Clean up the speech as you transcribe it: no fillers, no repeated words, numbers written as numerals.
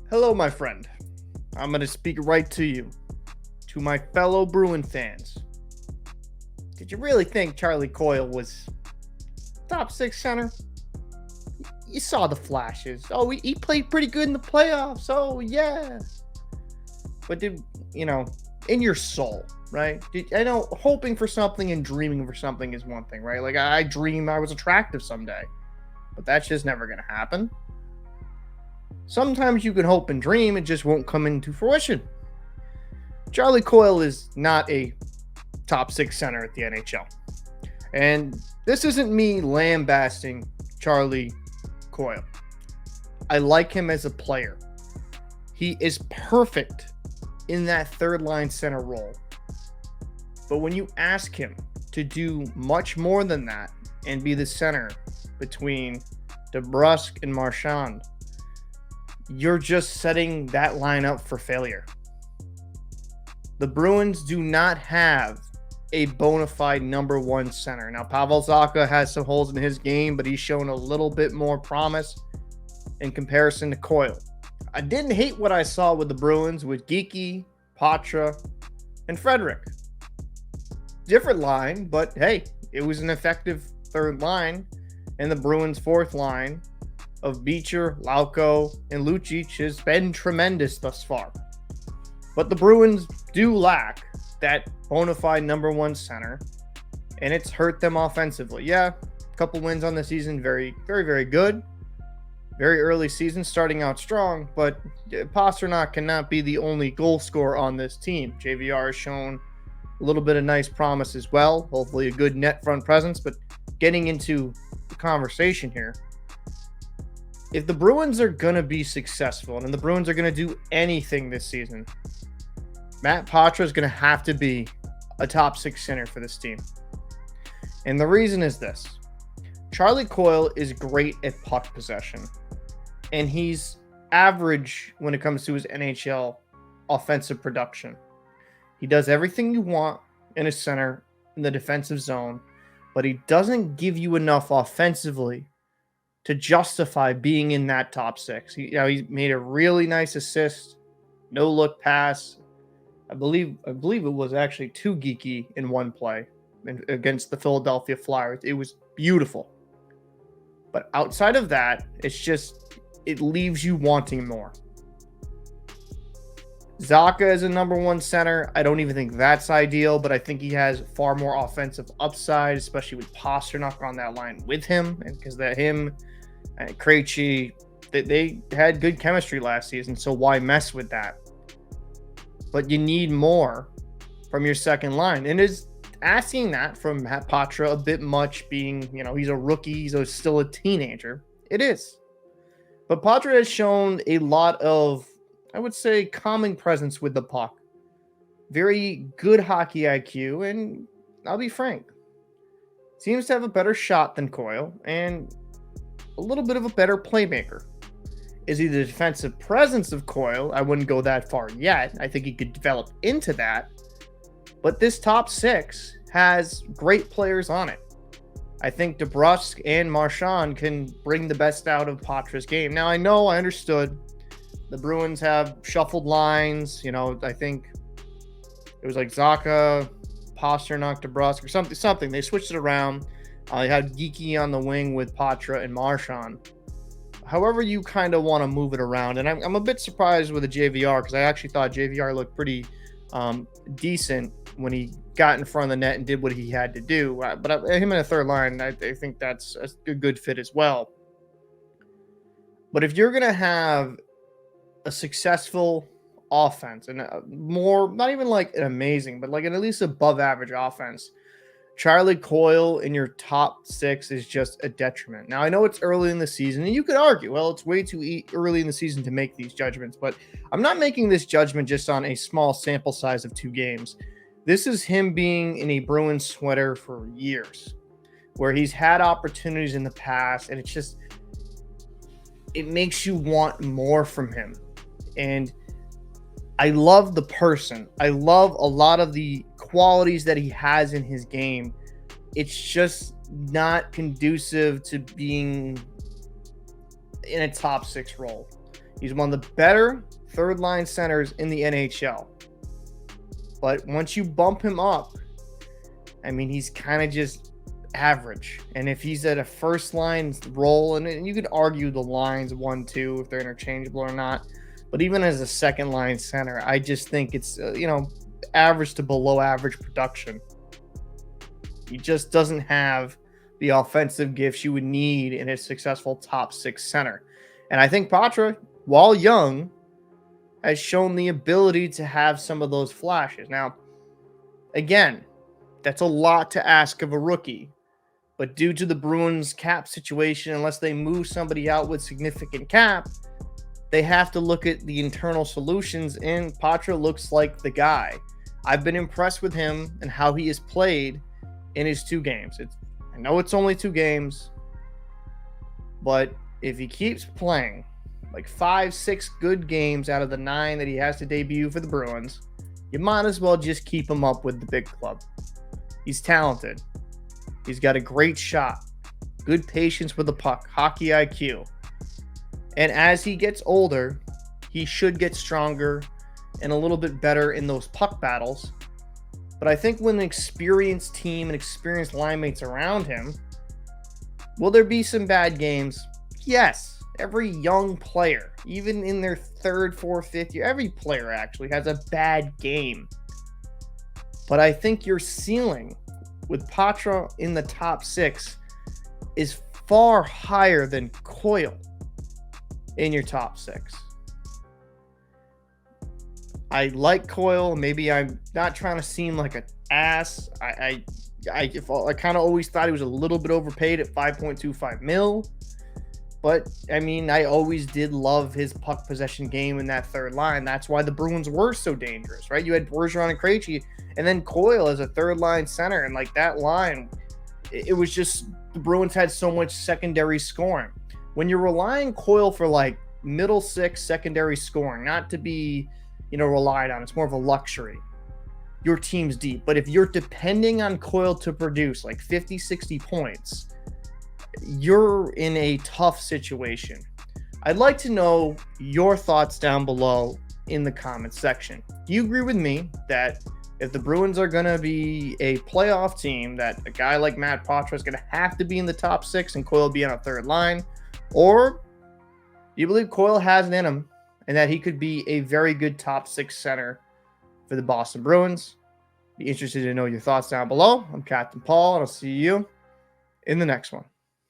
Hello, my friend. I'm going to speak right to you, to my fellow Bruin fans. Did you really think Charlie Coyle was top six center? You saw the flashes. Oh, he played pretty good in the playoffs. Oh, yeah. But in your soul, right? I know hoping for something and dreaming for something is one thing, right? Like I dream I was attractive someday, but that's just never going to happen. Sometimes you can hope and dream, it just won't come into fruition. Charlie Coyle is not a top six center at the NHL. And this isn't me lambasting Charlie Coyle. I like him as a player. He is perfect in that third line center role. But when you ask him to do much more than that and be the center between DeBrusk and Marchand, you're just setting that line up for failure. The Bruins do not have a bona fide number one center. Now, Pavel Zacha has some holes in his game, but he's shown a little bit more promise in comparison to Coyle. I didn't hate what I saw with the Bruins with Geeky, Patra, and Frederick. Different line, but hey, it was an effective third line, and the Bruins' fourth line of Beecher, Lauko, and Lucic has been tremendous thus far. But the Bruins do lack that bona fide number one center, and it's hurt them offensively. Yeah, a couple wins on the season, very, very, very good. Very early season, starting out strong, but Pastrnak cannot be the only goal scorer on this team. JVR has shown a little bit of nice promise as well, hopefully a good net front presence, but getting into the conversation here, if the Bruins are going to be successful and the Bruins are going to do anything this season, Matt Patra is going to have to be a top six center for this team. And the reason is this. Charlie Coyle is great at puck possession, and he's average when it comes to his NHL offensive production. He does everything you want in a center in the defensive zone, but he doesn't give you enough offensively to justify being in that top six. He made a really nice assist, no look pass. I believe it was actually two Geeky in one play against the Philadelphia Flyers. It was beautiful. But outside of that, it leaves you wanting more. Zacha is a number one center. I don't even think that's ideal, but I think he has far more offensive upside, especially with Pastrnak on that line with him, and because him and Krejci, they had good chemistry last season, so why mess with that? But you need more from your second line, and is asking that from Matt Patra a bit much, being, he's a rookie, he's still a teenager. It is. But Patra has shown a lot of, I would say, calming presence with the puck. Very good hockey IQ, and I'll be frank, seems to have a better shot than Coyle, and a little bit of a better playmaker. Is he the defensive presence of Coyle? I wouldn't go that far yet. I think he could develop into that. But this top six has great players on it. I think DeBrusk and Marchand can bring the best out of Patra's game. Now, I understood the Bruins have shuffled lines. I think it was like Zacha, Pastrnak, DeBrusk, or something. They switched it around. They had Geeky on the wing with Patra and Marchand. However you kind of want to move it around. And I'm a bit surprised with the JVR, because I actually thought JVR looked pretty decent when he got in front of the net and did what he had to do. But him in a third line, I think that's a good fit as well. But if you're going to have a successful offense and more, not even like an amazing, but like an at least above average offense, Charlie Coyle in your top six is just a detriment. Now, I know it's early in the season, and you could argue, well, it's way too early in the season to make these judgments, but I'm not making this judgment just on a small sample size of 2 games. This is him being in a Bruins sweater for years, where he's had opportunities in the past, and it makes you want more from him. And I love the person. I love a lot of the qualities that he has in his game. It's just not conducive to being in a top 6 role. He's one of the better third line centers in the NHL. But once you bump him up, I mean, he's kind of just average. And if he's at a first line role, and you could argue the lines 1-2 if they're interchangeable or not, but even as a second line center, I just think it's average to below average production. He just doesn't have the offensive gifts you would need in a successful top six center. And I think Patra, while young, has shown the ability to have some of those flashes. Now, again, that's a lot to ask of a rookie. But due to the Bruins cap situation, unless they move somebody out with significant cap, they have to look at the internal solutions, and Patra looks like the guy. I've been impressed with him and how he has played in his 2 games. I know it's only 2 games, but if he keeps playing like 5-6 good games out of the 9 that he has to debut for the Bruins, you might as well just keep him up with the big club. He's talented. He's got a great shot, good patience with the puck, hockey IQ. And as he gets older, he should get stronger and a little bit better in those puck battles. But I think with an experienced team and experienced line mates around him, will there be some bad games? Yes. Every young player, even in their 3rd, 4th, 5th year, every player actually has a bad game. But I think your ceiling with Patra in the top 6 is far higher than Coyle in your top 6. I like Coyle. Maybe I'm not trying to seem like an ass. I kind of always thought he was a little bit overpaid at $5.25 million. But, I mean, I always did love his puck possession game in that third line. That's why the Bruins were so dangerous, right? You had Bergeron and Krejci, and then Coyle as a third line center. And, like, that line, it was just the Bruins had so much secondary scoring. When you're relying Coyle for, like, middle 6 secondary scoring, not to be, relied on. It's more of a luxury. Your team's deep. But if you're depending on Coyle to produce, like, 50, 60 points, you're in a tough situation. I'd like to know your thoughts down below in the comments section. Do you agree with me that if the Bruins are going to be a playoff team, that a guy like Matt Patra is going to have to be in the top 6 and Coyle be on a third line? Or do you believe Coyle has it in him and that he could be a very good top 6 center for the Boston Bruins? Be interested to know your thoughts down below. I'm Captain Paul, and I'll see you in the next one.